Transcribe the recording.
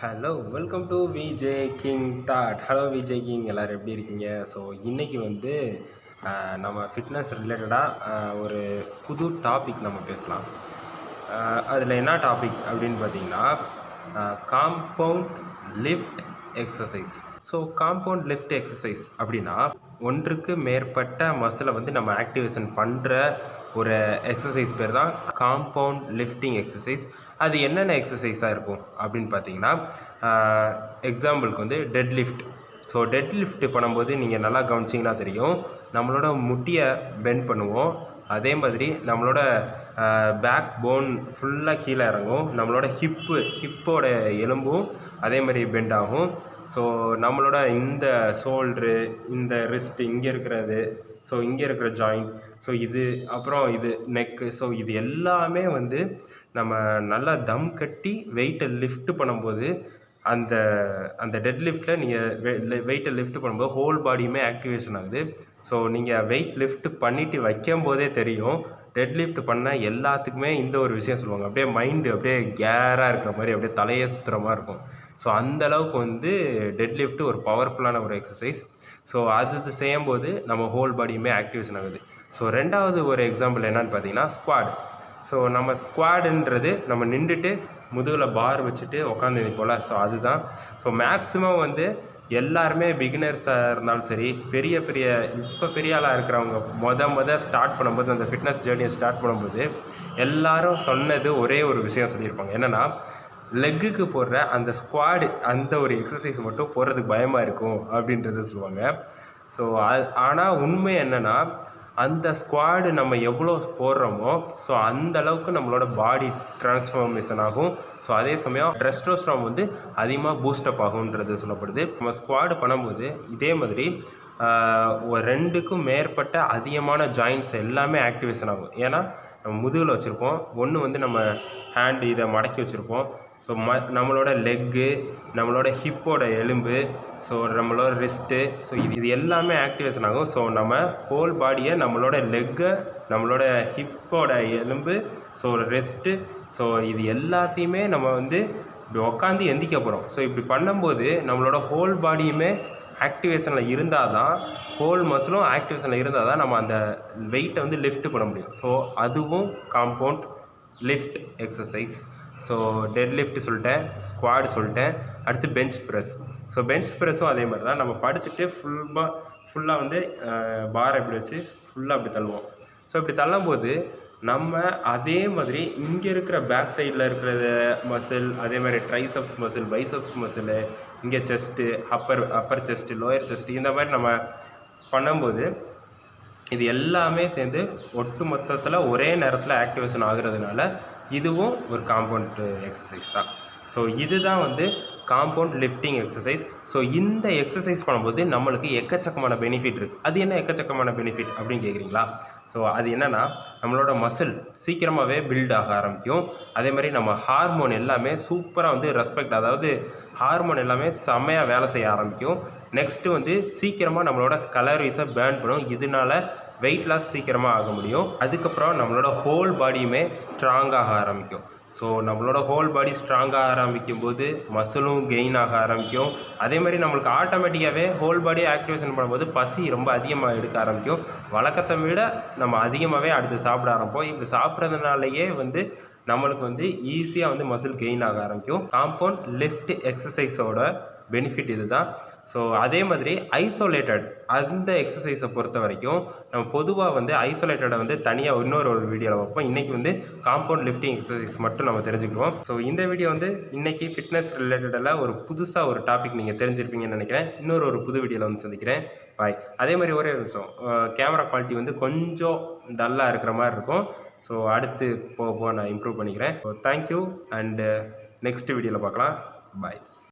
Hello welcome to VJ king thought. Hello VJ king, எல்லோரும் எப்படி இருக்கீங்க? ஸோ இன்றைக்கி வந்து நம்ம ஃபிட்னஸ் ரிலேட்டடாக ஒரு புது டாபிக் நம்ம பேசலாம். அதில் என்ன டாபிக் அப்படின்னு பார்த்தீங்கன்னா, compound lift exercise. So compound lift exercise அப்படின்னா, ஒன்றுக்கு மேற்பட்ட மசிலை வந்து நம்ம ஆக்டிவேஷன் பண்ணுற ஒரு எக்ஸசைஸ் பேர் தான் காம்பவுண்ட் லிஃப்டிங் எக்ஸசைஸ். அது என்னென்ன எக்ஸசைஸாக இருக்கும் அப்படின்னு பார்த்தீங்கன்னா, எக்ஸாம்பிளுக்கு வந்து dead lift. So dead lift பண்ணும்போது நீங்கள் நல்லா கவனிச்சிங்கன்னா தெரியும், நம்மளோட முட்டியை பெண்ட் பண்ணுவோம். அதே மாதிரி நம்மளோட பேக் போன் ஃபுல்லாக கீழே இறங்கும். நம்மளோட ஹிப்போட எலும்பும் அதே மாதிரி பெண்ட் ஆகும். ஸோ நம்மளோட இந்த ஷோல்ட்ரு, இந்த ரிஸ்ட், இங்கே இருக்கிறது, ஸோ இங்கே இருக்கிற ஜாயிண்ட், ஸோ இது, அப்புறம் இது நெக்கு, ஸோ இது எல்லாமே வந்து நம்ம நல்லா தம் கட்டி வெயிட்டை லிஃப்ட் பண்ணும்போது, அந்த அந்த டெட் லிஃப்ட்டில் நீங்கள் வெயிட்டை லிஃப்ட் பண்ணும்போது ஹோல் பாடியுமே ஆக்டிவேஷன் ஆகுது. ஸோ நீங்கள் வெயிட் லிஃப்ட் பண்ணிவிட்டு வைக்கும் போதே தெரியும், டெட் லிஃப்ட் பண்ண எல்லாத்துக்குமே இந்த ஒரு விஷயம் சொல்லுவாங்க, அப்படியே மைண்டு அப்படியே கேராக இருக்கிற மாதிரி, அப்படியே தலையை சுற்றுற மாதிரி இருக்கும். ஸோ அந்தளவுக்கு வந்து டெட் லிஃப்ட் ஒரு பவர்ஃபுல்லான ஒரு எக்ஸசைஸ். ஸோ அது செய்யும்போது நம்ம ஹோல் பாடியுமே ஆக்டிவேஷன் ஆகுது. ஸோ ரெண்டாவது ஒரு எக்ஸாம்பிள் என்னன்னு பார்த்தீங்கன்னா, ஸ்குவாட். ஸோ நம்ம ஸ்குவாடுன்றது நம்ம நின்றுட்டு முதுகில் பார் வச்சுட்டு உட்காந்து போல், ஸோ அதுதான். ஸோ மேக்ஸிமம் வந்து எல்லாருமே பிகினர்ஸாக இருந்தாலும் சரி, இப்போ பெரிய ஆளாக இருக்கிறவங்க ஸ்டார்ட் பண்ணும்போது, அந்த ஃபிட்னஸ் ஜேர்னியை ஸ்டார்ட் பண்ணும்போது எல்லோரும் சொன்னது ஒரே ஒரு விஷயம் சொல்லியிருப்பாங்க. என்னென்னா, லெக்குக்கு போடுற அந்த ஸ்குவாடு, அந்த ஒரு எக்ஸசைஸ் மட்டும் போடுறதுக்கு பயமாக இருக்கும் அப்படின்றத சொல்லுவாங்க. ஸோ ஆனால் உண்மை என்னென்னா, அந்த ஸ்குவாடு நம்ம எவ்வளோ போடுறோமோ, ஸோ அந்த அளவுக்கு நம்மளோட பாடி டிரான்ஸ்ஃபார்மேஷன் ஆகும். ஸோ அதே சமயம் டெஸ்டோஸ்டெரான் வந்து அதிகமாக பூஸ்டப் ஆகுன்றது சொல்லப்படுது. நம்ம ஸ்குவாடு பண்ணும்போது இதே மாதிரி ஒரு 2க்கும் மேற்பட்ட அதிகமான ஜாயின்ட்ஸ் எல்லாமே ஆக்டிவேஷன் ஆகும். ஏன்னா நம்ம முதுகில் வச்சுருப்போம், ஒன்று வந்து நம்ம ஹேண்டு இதை மடக்கி வச்சுருப்போம். ஸோ நம்மளோட லெக்கு, நம்மளோட ஹிப்போட எலும்பு, ஸோ நம்மளோட ரிஸ்ட்டு, ஸோ இது எல்லாமே ஆக்டிவேஷன் ஆகும். ஸோ நம்ம ஹோல் பாடியை, நம்மளோட லெக்கை, நம்மளோட ஹிப்போட எலும்பு, ஸோ ரெஸ்ட்டு, ஸோ இது எல்லாத்தையுமே நம்ம வந்து இப்படி உட்காந்து எந்திக்க போகிறோம். ஸோ இப்படி பண்ணும்போது நம்மளோட ஹோல் பாடியுமே ஆக்டிவேஷனில் இருந்தால் தான், ஹோல் மசிலும் ஆக்டிவேஷனில் இருந்தால் தான் நம்ம அந்த வெயிட்டை வந்து லிஃப்ட் பண்ண முடியும். ஸோ அதுவும் compound lift exercise. So dead lift சொல்லிட்டேன், ஸ்குவாடு சொல்லிட்டேன், அடுத்து பெஞ்ச் ப்ரெஸ். ஸோ பெஞ்ச் ப்ரெஸ்ஸும் அதே மாதிரி தான், நம்ம படுத்துட்டு ஃபுல்லாக வந்து பாரை இப்படி வச்சு ஃபுல்லாக அப்படி தள்ளுவோம். ஸோ இப்படி தள்ளும்போது நம்ம அதே மாதிரி இங்கே இருக்கிற பேக் சைடில் இருக்கிற மசில், அதே மாதிரி ட்ரைசப்ஸ் மசில், பைசப்ஸ் மசிலு, இங்கே chest, Appar chest, lower chest, இந்த மாதிரி நம்ம பண்ணும்போது இது எல்லாமே சேர்ந்து ஒட்டு மொத்தத்தில் ஒரே நேரத்தில் ஆக்டிவேஷன் ஆகுறதுனால இதுவும் ஒரு காம்பவுண்ட் எக்ஸசைஸ் தான். ஸோ இதுதான் வந்து காம்பவுண்ட் லிஃப்டிங் எக்ஸசைஸ். ஸோ இந்த எக்ஸசைஸ் பண்ணும்போது நம்மளுக்கு எக்கச்சக்கமான பெனிஃபிட் இருக்குது. அது என்ன எக்கச்சக்கமான பெனிஃபிட் அப்படின்னு கேட்குறீங்களா? ஸோ அது என்னென்னா, நம்மளோட மசில் சீக்கிரமாகவே பில்ட் ஆக ஆரம்பிக்கும். அதே மாதிரி நம்ம ஹார்மோன் எல்லாமே சூப்பராக வந்து அதாவது ஹார்மோன் எல்லாமே செம்மையாக வேலை செய்ய ஆரம்பிக்கும். நெக்ஸ்ட்டு வந்து சீக்கிரமாக நம்மளோட கலோரிஸை பேர்ன் பண்ணும். இதனால வெயிட் லாஸ் சீக்கிரமாக ஆக முடியும். அதுக்கப்புறம் நம்மளோட ஹோல் பாடியுமே ஸ்ட்ராங்காக ஆரம்பிக்கும். ஸோ நம்மளோட ஹோல் பாடி ஸ்ட்ராங்காக ஆரம்பிக்கும் போது மசிலும் கெயின் ஆக ஆரம்பிக்கும். அதே மாதிரி நம்மளுக்கு ஆட்டோமேட்டிக்காகவே ஹோல் பாடியை ஆக்டிவேஷன் பண்ணும்போது பசி ரொம்ப அதிகமாக எடுக்க ஆரம்பிக்கும். வழக்கத்தை விட நம்ம அதிகமாகவே அடுத்து சாப்பிட ஆரம்பிப்போம். இப்படி சாப்பிட்றதுனாலேயே வந்து நம்மளுக்கு வந்து ஈஸியாக வந்து மசில் கெயின் ஆக ஆரம்பிக்கும். காம்பவுண்ட் லிஃப்ட் எக்ஸசைஸோட பெனிஃபிட் இது தான். ஸோ அதே மாதிரி ஐசோலேட்டட் அந்த எக்ஸசைஸை பொறுத்த வரைக்கும் நம்ம பொதுவாக வந்து ஐசோலேட்டடை வந்து தனியாக இன்னொரு வீடியோவில் வைப்போம். இன்றைக்கி வந்து காம்பவுண்ட் லிஃப்டிங் எக்ஸசைஸ் மட்டும் நம்ம தெரிஞ்சுக்குவோம். ஸோ இந்த வீடியோ வந்து இன்றைக்கி ஃபிட்னஸ் ரிலேட்டடில் ஒரு புதுசாக ஒரு டாபிக் நீங்கள் தெரிஞ்சிருப்பீங்கன்னு நினைக்கிறேன். ஒரு புது வீடியோவில் வந்து சந்திக்கிறேன். பாய். அதே மாதிரி ஒரே நிமிஷம், கேமரா குவாலிட்டி வந்து கொஞ்சம் டல்லாக இருக்கிற மாதிரி இருக்கும். ஸோ அடுத்து போக நான் இம்ப்ரூவ் பண்ணிக்கிறேன். ஸோ தேங்க்யூ அண்டு நெக்ஸ்ட் வீடியோவில் பார்க்கலாம். பாய்.